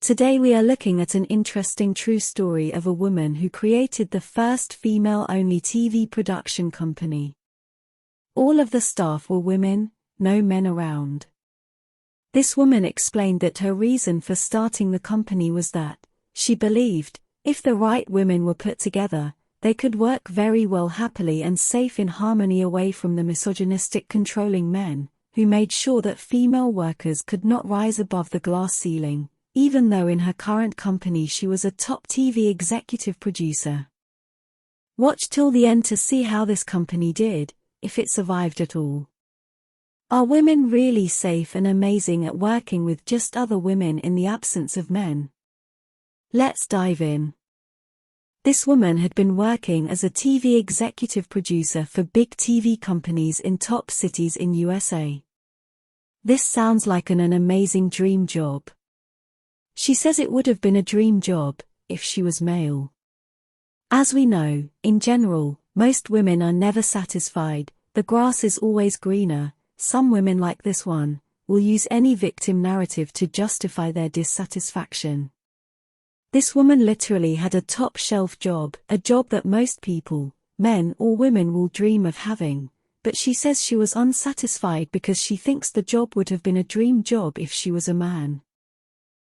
Today we are looking at an interesting true story of a woman who created the first female-only TV production company. All of the staff were women, no men around. This woman explained that her reason for starting the company was that, she believed, if the right women were put together, they could work very well happily and safe in harmony away from the misogynistic controlling men, who made sure that female workers could not rise above the glass ceiling, even though in her current company she was a top TV executive producer. Watch till the end to see how this company did, if it survived at all. Are women really safe and amazing at working with just other women in the absence of men? Let's dive in. This woman had been working as a TV executive producer for big TV companies in top cities in USA. This sounds like an amazing dream job. She says it would have been a dream job, if she was male. As we know, in general, most women are never satisfied, the grass is always greener. Some women like this one, will use any victim narrative to justify their dissatisfaction. This woman literally had a top-shelf job, a job that most people, men or women, will dream of having, but she says she was unsatisfied because she thinks the job would have been a dream job if she was a man.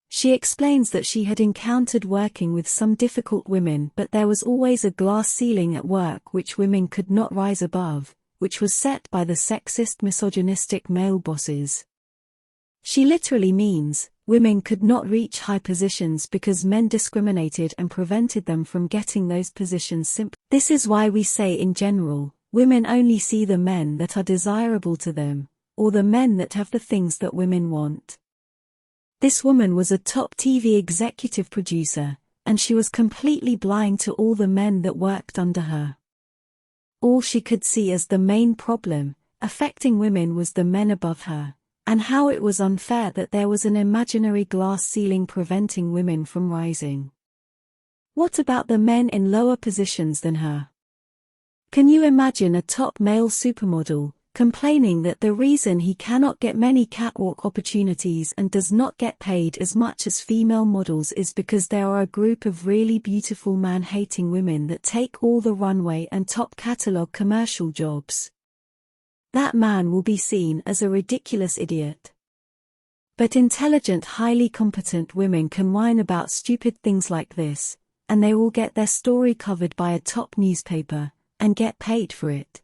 She explains that she had encountered working with some difficult women, but there was always a glass ceiling at work which women could not rise above, which was set by the sexist, misogynistic male bosses. She literally means, women could not reach high positions because men discriminated and prevented them from getting those positions simply. This is why we say in general, women only see the men that are desirable to them, or the men that have the things that women want. This woman was a top TV executive producer, and she was completely blind to all the men that worked under her. All she could see as the main problem, affecting women, was the men above her, and how it was unfair that there was an imaginary glass ceiling preventing women from rising. What about the men in lower positions than her? Can you imagine a top male supermodel, complaining that the reason he cannot get many catwalk opportunities and does not get paid as much as female models is because there are a group of really beautiful man-hating women that take all the runway and top catalog commercial jobs? That man will be seen as a ridiculous idiot. But intelligent, highly competent women can whine about stupid things like this, and they will get their story covered by a top newspaper, and get paid for it.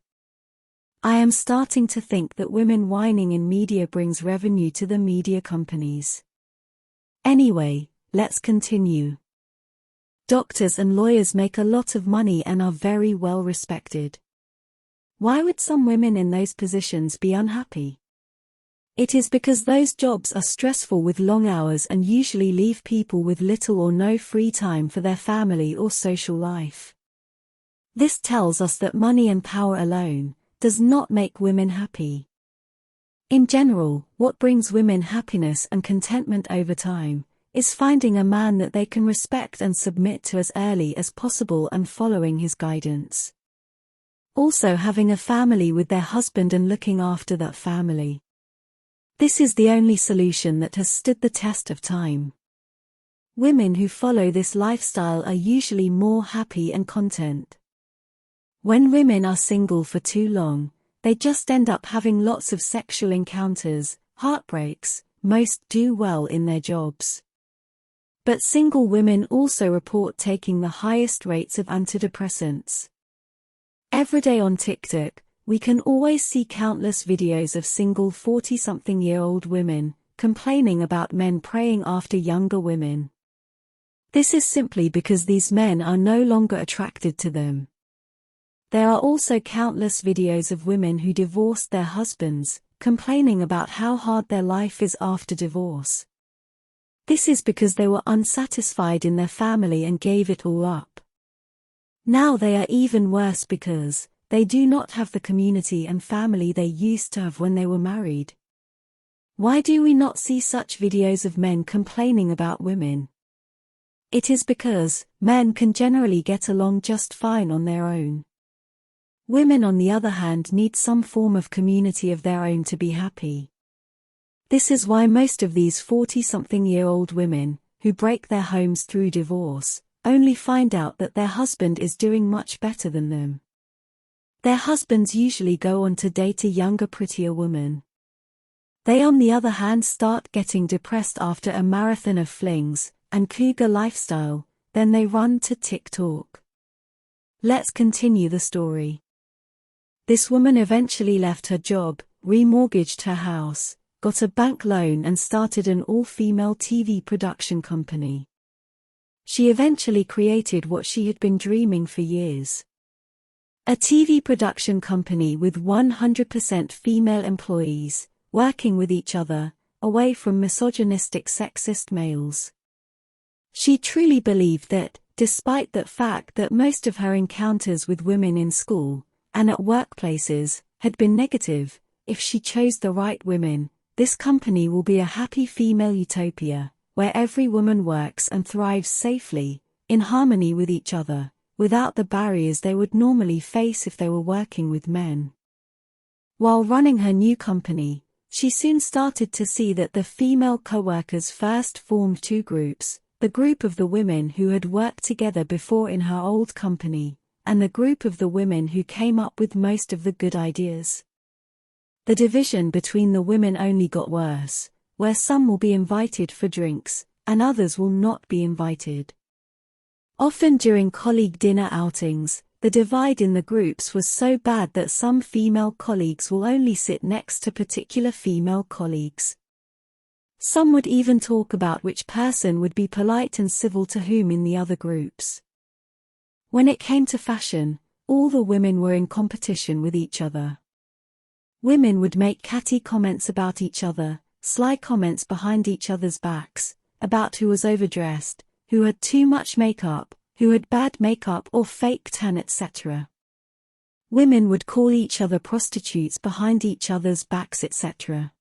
I am starting to think that women whining in media brings revenue to the media companies. Anyway, let's continue. Doctors and lawyers make a lot of money and are very well respected. Why would some women in those positions be unhappy? It is because those jobs are stressful with long hours and usually leave people with little or no free time for their family or social life. This tells us that money and power alone does not make women happy. In general, what brings women happiness and contentment over time is finding a man that they can respect and submit to as early as possible and following his guidance. Also having a family with their husband and looking after that family. This is the only solution that has stood the test of time. Women who follow this lifestyle are usually more happy and content. When women are single for too long, they just end up having lots of sexual encounters, heartbreaks. Most do well in their jobs. But single women also report taking the highest rates of antidepressants. Every day on TikTok, we can always see countless videos of single 40-something-year-old women complaining about men preying after younger women. This is simply because these men are no longer attracted to them. There are also countless videos of women who divorced their husbands, complaining about how hard their life is after divorce. This is because they were unsatisfied in their family and gave it all up. Now they are even worse because they do not have the community and family they used to have when they were married. Why do we not see such videos of men complaining about women? It is because men can generally get along just fine on their own. Women, on the other hand, need some form of community of their own to be happy. This is why most of these 40-something-year-old women, who break their homes through divorce, only find out that their husband is doing much better than them. Their husbands usually go on to date a younger, prettier woman. They on the other hand start getting depressed after a marathon of flings and cougar lifestyle, then they run to TikTok. Let's continue the story. This woman eventually left her job, remortgaged her house, got a bank loan and started an all-female TV production company. She eventually created what she had been dreaming for years. A TV production company with 100% female employees, working with each other, away from misogynistic sexist males. She truly believed that, despite the fact that most of her encounters with women in school and at workplaces had been negative, if she chose the right women, this company will be a happy female utopia, where every woman works and thrives safely, in harmony with each other, without the barriers they would normally face if they were working with men. While running her new company, she soon started to see that the female co-workers first formed two groups, the group of the women who had worked together before in her old company, and the group of the women who came up with most of the good ideas. The division between the women only got worse, where some will be invited for drinks, and others will not be invited. Often during colleague dinner outings, the divide in the groups was so bad that some female colleagues will only sit next to particular female colleagues. Some would even talk about which person would be polite and civil to whom in the other groups. When it came to fashion, all the women were in competition with each other. Women would make catty comments about each other, sly comments behind each other's backs, about who was overdressed, who had too much makeup, who had bad makeup or fake tan, etc. Women would call each other prostitutes behind each other's backs, etc.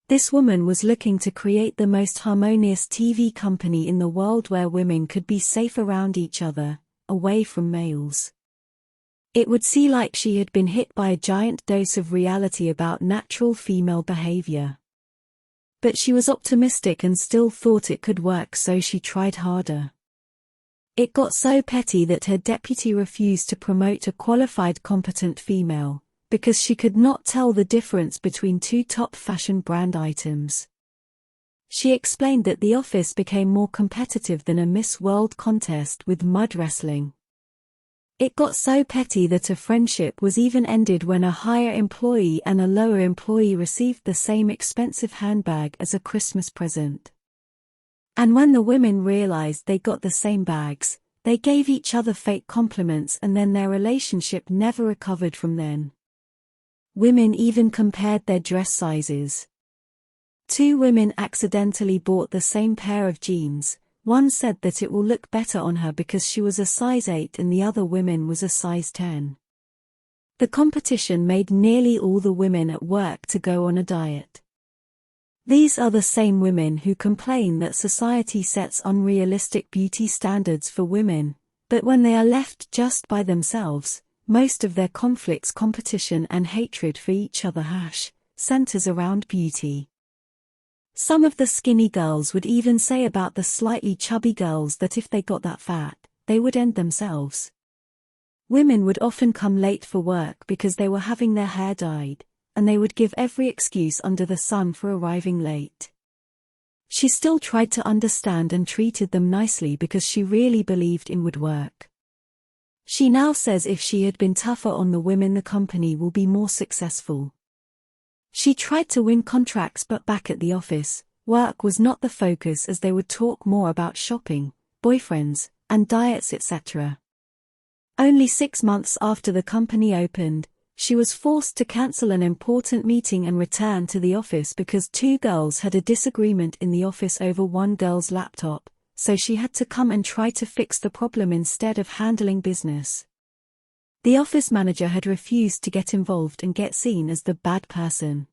This woman was looking to create the most harmonious TV company in the world where women could be safe around each other, away from males. It would seem like she had been hit by a giant dose of reality about natural female behavior. But she was optimistic and still thought it could work, so she tried harder. It got so petty that her deputy refused to promote a qualified competent female, because she could not tell the difference between two top fashion brand items. She explained that the office became more competitive than a Miss World contest with mud wrestling. It got so petty that a friendship was even ended when a higher employee and a lower employee received the same expensive handbag as a Christmas present. And when the women realized they got the same bags, they gave each other fake compliments, and then their relationship never recovered from then. Women even compared their dress sizes. Two women accidentally bought the same pair of jeans. One said that it will look better on her because she was a size 8 and the other woman was a size 10. The competition made nearly all the women at work to go on a diet. These are the same women who complain that society sets unrealistic beauty standards for women, but when they are left just by themselves, most of their conflicts, competition and hatred for each other centers around beauty. Some of the skinny girls would even say about the slightly chubby girls that if they got that fat, they would end themselves. Women would often come late for work because they were having their hair dyed, and they would give every excuse under the sun for arriving late. She still tried to understand and treated them nicely because she really believed in would work. She now says if she had been tougher on the women, the company will be more successful. She tried to win contracts, but back at the office, work was not the focus, as they would talk more about shopping, boyfriends, and diets, etc. Only 6 months after the company opened, she was forced to cancel an important meeting and return to the office because two girls had a disagreement in the office over one girl's laptop, so she had to come and try to fix the problem instead of handling business. The office manager had refused to get involved and get seen as the bad person.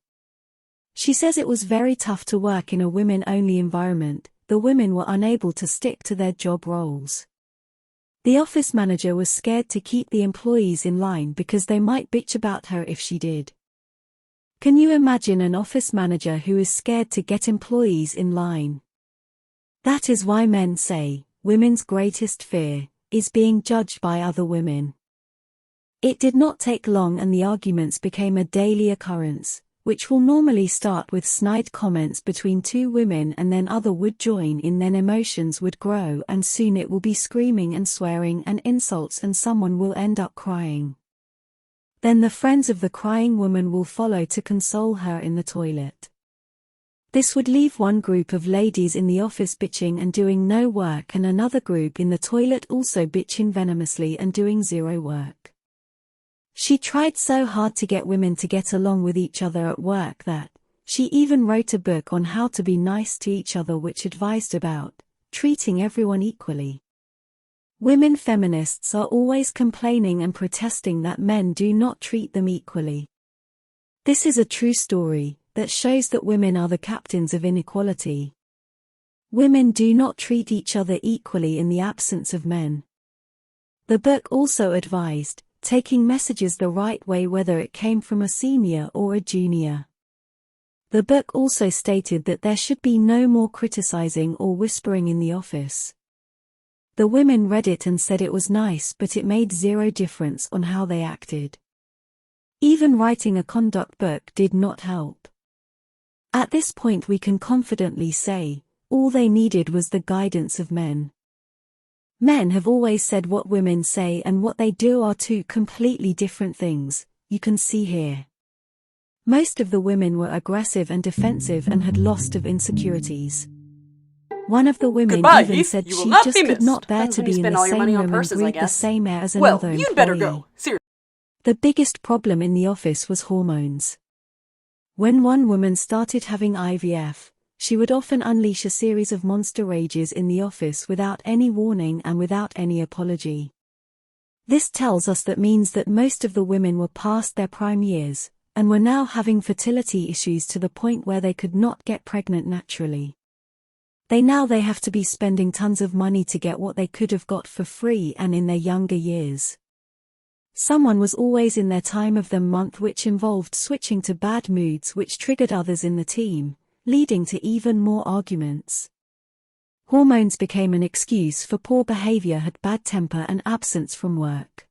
She says it was very tough to work in a women-only environment. The women were unable to stick to their job roles. The office manager was scared to keep the employees in line because they might bitch about her if she did. Can you imagine an office manager who is scared to get employees in line? That is why men say, women's greatest fear is being judged by other women. It did not take long and the arguments became a daily occurrence, which will normally start with snide comments between two women and then other would join in, then emotions would grow and soon it will be screaming and swearing and insults and someone will end up crying. Then the friends of the crying woman will follow to console her in the toilet. This would leave one group of ladies in the office bitching and doing no work and another group in the toilet also bitching venomously and doing zero work. She tried so hard to get women to get along with each other at work that she even wrote a book on how to be nice to each other which advised about treating everyone equally. Women feminists are always complaining and protesting that men do not treat them equally. This is a true story that shows that women are the captains of inequality. Women do not treat each other equally in the absence of men. The book also advised taking messages the right way whether it came from a senior or a junior. The book also stated that there should be no more criticizing or whispering in the office. The women read it and said it was nice, but it made zero difference on how they acted. Even writing a conduct book did not help. At this point we can confidently say, all they needed was the guidance of men. Men have always said what women say and what they do are two completely different things, you can see here. Most of the women were aggressive and defensive and had lots of insecurities. One of the women Goodbye, even Heath. said You will she not just be could missed. not bear Depends to when you be in spend the all your same money on room and purses, I breathe the guess. same air as Well, another employee. you'd better go. Seriously. The biggest problem in the office was hormones. When one woman started having IVF, she would often unleash a series of monster rages in the office without any warning and without any apology. This tells us that means that most of the women were past their prime years, and were now having fertility issues to the point where they could not get pregnant naturally. They have to be spending tons of money to get what they could have got for free and in their younger years. Someone was always in their time of the month, which involved switching to bad moods which triggered others in the team, leading to even more arguments. Hormones became an excuse for poor behavior, had bad temper and absence from work.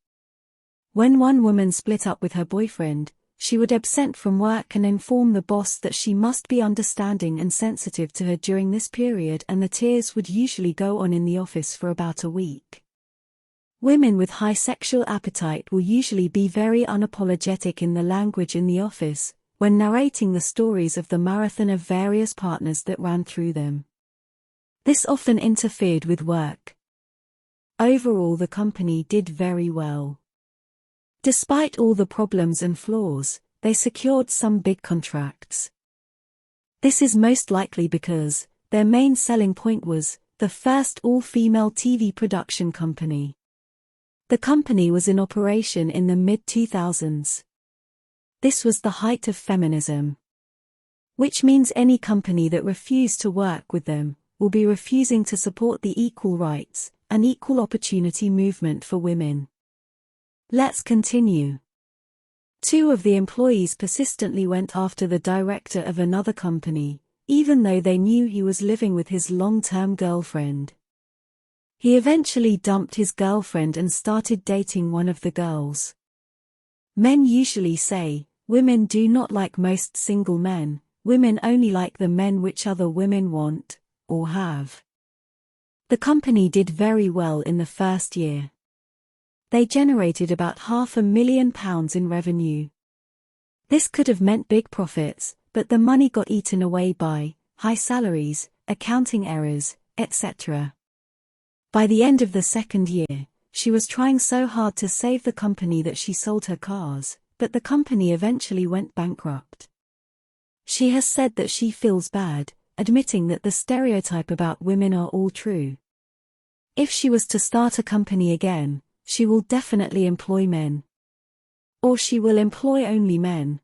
When one woman split up with her boyfriend, she would absent from work and inform the boss that she must be understanding and sensitive to her during this period, and the tears would usually go on in the office for about a week. Women with high sexual appetite will usually be very unapologetic in the language in the office, when narrating the stories of the marathon of various partners that ran through them. This often interfered with work. Overall, the company did very well. Despite all the problems and flaws, they secured some big contracts. This is most likely because their main selling point was the first all-female TV production company. The company was in operation in the mid-2000s. This was the height of feminism. Which means any company that refused to work with them will be refusing to support the equal rights and equal opportunity movement for women. Let's continue. Two of the employees persistently went after the director of another company, even though they knew he was living with his long-term girlfriend. He eventually dumped his girlfriend and started dating one of the girls. Men usually say, women do not like most single men, women only like the men which other women want, or have. The company did very well in the first year. They generated about £500,000 in revenue. This could have meant big profits, but the money got eaten away by high salaries, accounting errors, etc. By the end of the second year, she was trying so hard to save the company that she sold her cars, but the company eventually went bankrupt. She has said that she feels bad, admitting that the stereotype about women are all true. If she was to start a company again, she will definitely employ men. Or she will employ only men,